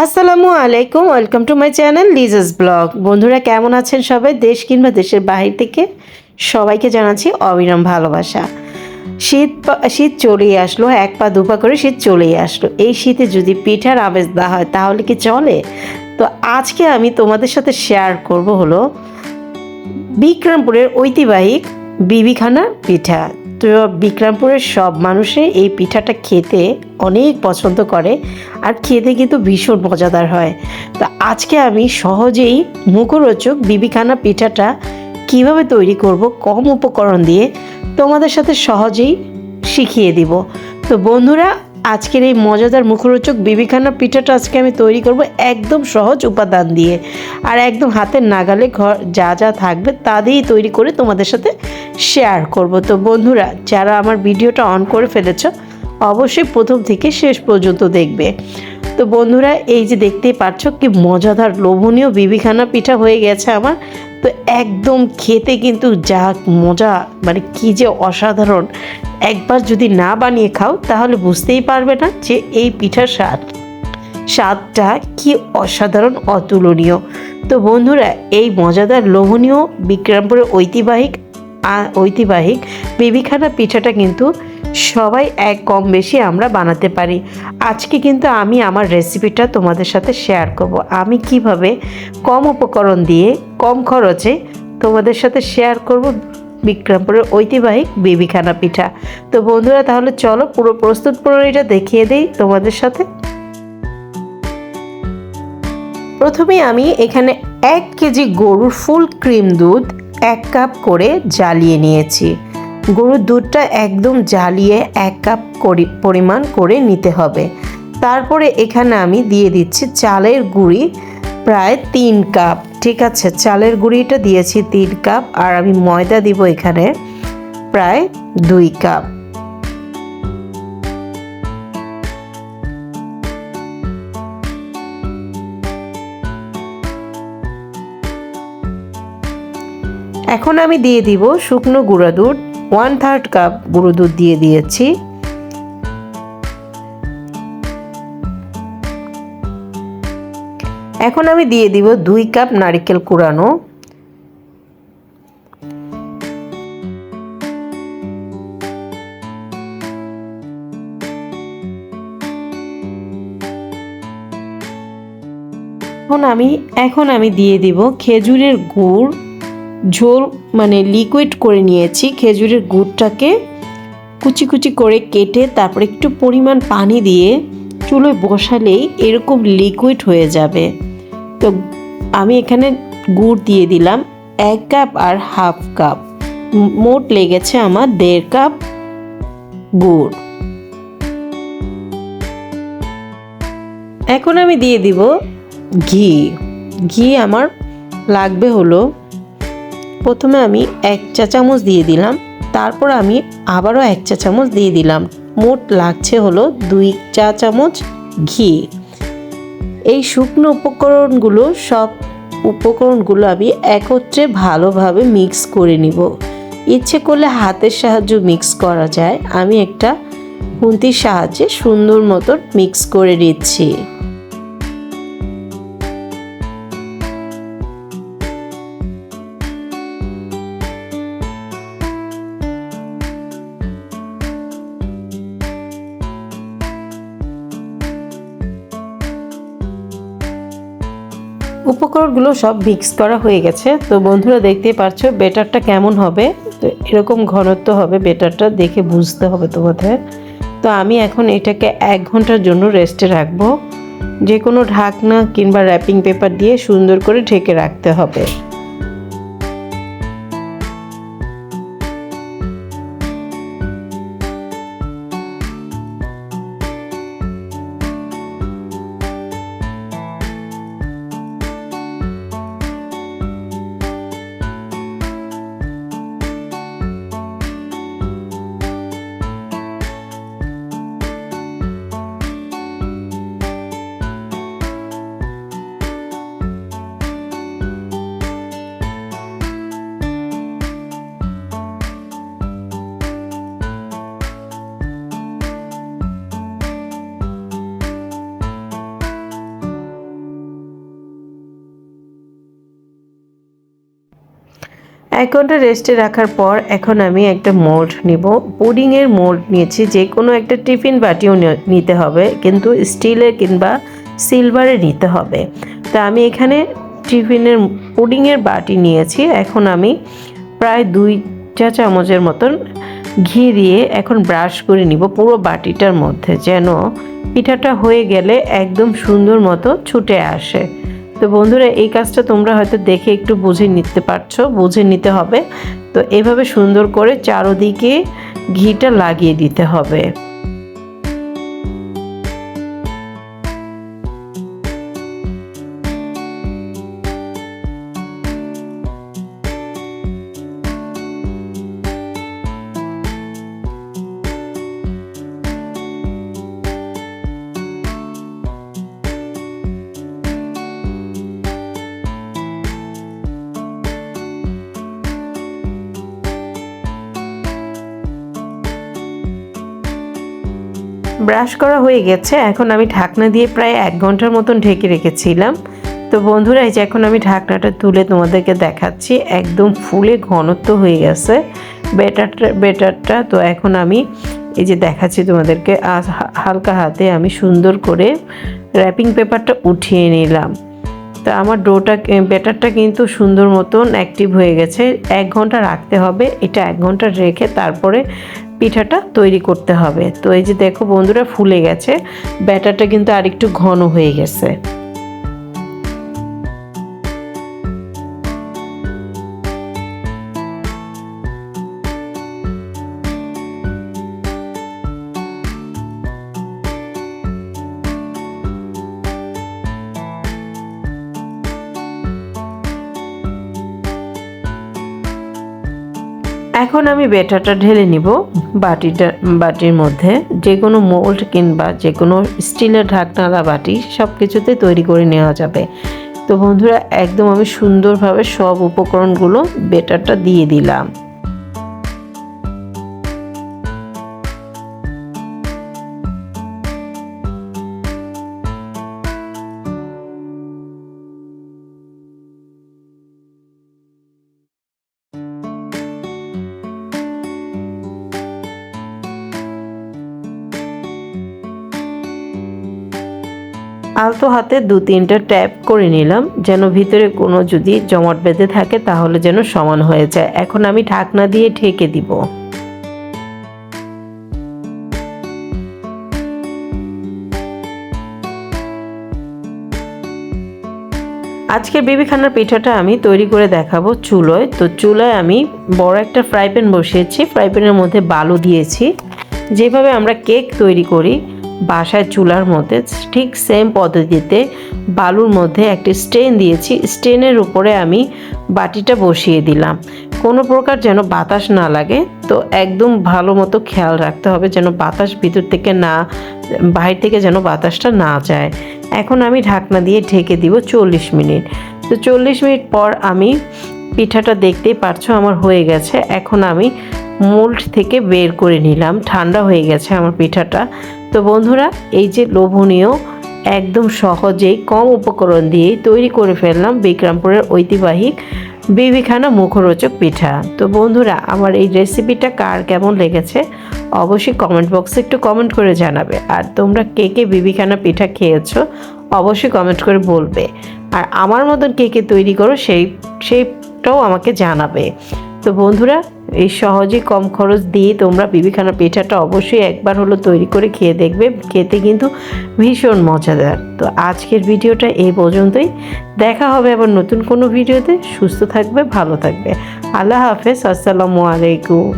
আসসালামু আলাইকুম, welcome to my channel Liza's blog. বন্ধুরা কেমন আছেন সবাই? দেশ কিংবা দেশের বাহির থেকে সবাইকে জানাচ্ছি অবিরাম ভালোবাসা। শীত চলেই আসলো, এক পা দুপা করে শীত চলেই আসলো। এই শীতে যদি পিঠার আমেজ না হয় তাহলে কি চলে? তো আজকে আমি তোমাদের সাথে শেয়ার করব হলো বিক্রমপুরের ঐতিহ্যবাহী বিবিখানা পিঠা। তো বিক্রমপুরের সব মানুষে এই পিঠাটা খেতে অনেক পছন্দ করে, আর খেতে কিন্তু ভীষণ মজাদার হয়। তো আজকে আমি সহজেই মুখরোচক বিবিখানা পিঠাটা কিভাবে তৈরি করব কম উপকরণ দিয়ে তোমাদের সাথে সহজেই শিখিয়ে দিব। তো বন্ধুরা, আজকের এই মজাদার মুখরোচক বিবিখানা পিঠাটা আজকে আমি তৈরি করব একদম সহজ উপাদান দিয়ে, আর একদম হাতের নাগালে ঘর যা যা থাকবে তা দিয়েই তৈরি করে তোমাদের সাথে শেয়ার করব। তো বন্ধুরা, যারা আমার ভিডিওটা অন করে ফেলেছ অবশ্যই প্রথম থেকে শেষ পর্যন্ত দেখবে। তো বন্ধুরা, এই যে দেখতেই পাচ্ছ কি মজাদার লোভনীয় বিবিখানা পিঠা হয়ে গেছে আমার। তো একদম খেতে কিন্তু যা মজা, মানে কি যে অসাধারণ। একবার যদি না বানিয়ে খাও তাহলে বুঝতেই পারবে না যে এই পিঠার স্বাদটা কি অসাধারণ, অতুলনীয়। তো বন্ধুরা, এই মজাদার লোভনীয় বিক্রমপুরের ঐতিহ্যবাহী বিবিখানা পিঠাটা কিন্তু সবাই এক কম বেশি আমরা বানাতে পারি। আজকে কিন্তু আমি আমার রেসিপিটা তোমাদের সাথে শেয়ার করব, আমি কিভাবে কম উপকরণ দিয়ে কম খরচে তোমাদের সাথে শেয়ার করব বিক্রমপুরের ঐতিহ্যবাহী বিবিখানা পিঠা। তো বন্ধুরা, তাহলে চলো পুরো প্রস্তুত প্রণালীটা দেখিয়ে দেই তোমাদের সাথে। প্রথমে আমি এখানে 1 কেজি গরুর ফুল ক্রিম দুধ 1 কাপ করে জ্বালিয়ে নিয়েছি। গরুর দুধটা একদম জ্বালিয়ে 1 কাপ পরিমাণ করে নিতে হবে। তারপরে এখানে আমি দিয়ে দিচ্ছি চালের গুঁড়ি প্রায় 3 কাপ। ঠিক আছে, চালের গুঁড়িটা দিয়েছি 3 কাপ, আর আমি ময়দা দিব এখানে প্রায় 2 কাপ। এখন আমি দিয়ে দিব শুকনো গুঁড়া দুধ 1/3 কাপ গুঁড়ো দুধ দিয়ে দিয়েছি। এখন আমি দিয়ে দিব 2 কাপ নারকেল কুড়ানো। এখন আমি দিয়ে দিব খেজুরের গুড়, ঝোল মানে লিকুইড করে নিয়েছি। খেজুরের গুড়টাকে কুচি কুচি করে কেটে তারপর একটু পরিমাণ পানি দিয়ে চুলোয় বসালেই এরকম লিকুইড হয়ে যাবে। তো আমি এখানে গুড় দিয়ে দিলাম 1 কাপ আর 1/2 কাপ, মোট লেগেছে আমার 1.5 কাপ গুড়। এখন আমি দিয়ে দিব ঘি আমার লাগবে হলো, প্রথমে আমি 1 চা চামচ দিয়ে দিলাম, তারপর আমি আবারও 1 চা চামচ দিয়ে দিলাম, মোট লাগছে হলো 2 চা চামচ ঘি। এই শুকনো সব উপকরণগুলো আমি একত্রে ভালোভাবে মিক্স করে নিব। ইচ্ছে করলে হাতের সাহায্যে মিক্স করা যায়, আমি একটা খুন্তির সাহায্যে সুন্দর মতো মিক্স করে নিচ্ছি। উপকরণগুলো সব মিক্স করা হয়ে গেছে। তো বন্ধুরা, দেখতেই পাচ্ছ ব্যাটারটা কেমন হবে। তো এরকম ঘনত্ব হবে, ব্যাটারটা দেখে বুঝতে হবে তোমাদের। তো আমি এখন এটাকে 1 ঘন্টার জন্য রেস্টে রাখবো। যে কোনো ঢাকনা কিংবা র্যাপিং পেপার দিয়ে সুন্দর করে ঢেকে রাখতে হবে। 1 ঘন্টা রেস্টে রাখার পর এখন আমি একটা মোল্ড নিব। পুডিংয়ের মোল্ড নিয়েছি, যে কোনো একটা টিফিন বাটিও নিতে হবে, কিন্তু স্টিলের কিংবা সিলভারের নিতে হবে। তা আমি এখানে পুডিংয়ের বাটি নিয়েছি। এখন আমি প্রায় 2 চা চামচের মতন ঘি দিয়ে এখন ব্রাশ করে নিব পুরো বাটিটার মধ্যে, যেন পিঠাটা হয়ে গেলে একদম সুন্দর মতো ছুটে আসে। তো বন্ধুরা, এই কাজটা তোমরা হয়তো দেখে একটু বুঝে নিতে হবে। তো এভাবে সুন্দর করে চারদিকে ঘিটা লাগিয়ে দিতে হবে। ব্রাশ করা হয়ে গেছে। এখন আমি ঢাকনা দিয়ে প্রায় 1 ঘন্টার মতন ঢেকে রেখেছিলাম। তো বন্ধুরা, এই যে এখন আমি ঢাকনাটা তুলে তোমাদেরকে দেখাচ্ছি, একদম ফুলে ঘনত্ব হয়ে গেছে ব্যাটারটা। তো এখন আমি এই যে দেখাচ্ছি তোমাদেরকে, হালকা হাতে আমি সুন্দর করে র্যাপিং পেপারটা উঠিয়ে নিলাম। তো আমার ব্যাটারটা কিন্তু সুন্দর মতন অ্যাক্টিভ হয়ে গেছে। 1 ঘন্টা রাখতে হবে, এটা 1 ঘন্টা রেখে তারপরে পিঠাটা তৈরি করতে হবে। তো এই যে দেখো বন্ধুরা, ফুলে গেছে, ব্যাটারটা কিন্তু আরেকটু ঘন হয়ে গেছে। এখন আমি ব্যাটারটা ঢেলে নিব বাটির মধ্যে। যে কোনো মোল্ড কিংবা যে কোনো স্টিলের ঢাকনালা বাটি সব কিছুতে তৈরি করে নেওয়া যাবে। তো বন্ধুরা, একদম আমি সুন্দরভাবে সব উপকরণগুলো ব্যাটারটা দিয়ে দিলাম। আলতো হাতে 2-3টা ট্যাপ করে নিলাম, যেন ভিতরে কোনো যদি জমাট বেঁধে থাকে তাহলে যেন সমান হয়ে যায়। এখন আমি ঢাকনা দিয়ে ঢেকে দিব। আজকের বিবিখানার পিঠাটা আমি তৈরি করে দেখাবো চুলোয়। তো চুলায় আমি বড় একটা ফ্রাই প্যান বসিয়েছি, ফ্রাই প্যানের মধ্যে বালু দিয়েছি। যেভাবে আমরা কেক তৈরি করি বাসায় চুলার মধ্যে, ঠিক সেম পদ্ধতিতে বালুর মধ্যে একটি স্টেন দিয়েছি। স্টেনের উপরে আমি বাটিটা বসিয়ে দিলাম, কোনো প্রকার যেন বাতাস না লাগে। তো একদম ভালো মতো খেয়াল রাখতে হবে যেন বাতাস ভিতর থেকে বাহির থেকে যেন বাতাসটা না যায়। এখন আমি ঢাকনা দিয়ে ঢেকে দিব 40 মিনিট। তো 40 মিনিট পর আমি পিঠাটা দেখতেই পারছো আমার হয়ে গেছে। এখন আমি মোল্ড থেকে বের করে নিলাম, ঠান্ডা হয়ে গেছে আমার পিঠাটা। তো বন্ধুরা, এই যে লোভনীয় একদম সহজেই কম উপকরণ দিয়েই তৈরি করে ফেললাম বিক্রমপুরের ঐতিহাসিক বিবিখানা মুখরোচক পিঠা। তো বন্ধুরা, আমার এই রেসিপিটা কার কেমন লেগেছে অবশ্যই কমেন্ট বক্সে একটু কমেন্ট করে জানাবে। আর তোমরা কে কে বিবিখানা পিঠা খেয়েছো অবশ্যই কমেন্ট করে বলবে। আর আমার মতন কে কে তৈরি করো সেইটাও আমাকে জানাবে। তো বন্ধুরা, এই সহজে কম খরচ দিয়ে তোমরা বিবিখানা পিঠাটা অবশ্যই একবার হলো তৈরি করে খেয়ে দেখবে, খেতে কিন্তু ভীষণ মজাদার। তো আজকের ভিডিওটা এই পর্যন্তই, দেখা হবে আবার নতুন কোনো ভিডিওতে। সুস্থ থাকবে, ভালো থাকবে, আল্লাহ হাফেজ, আসসালামু আলাইকুম।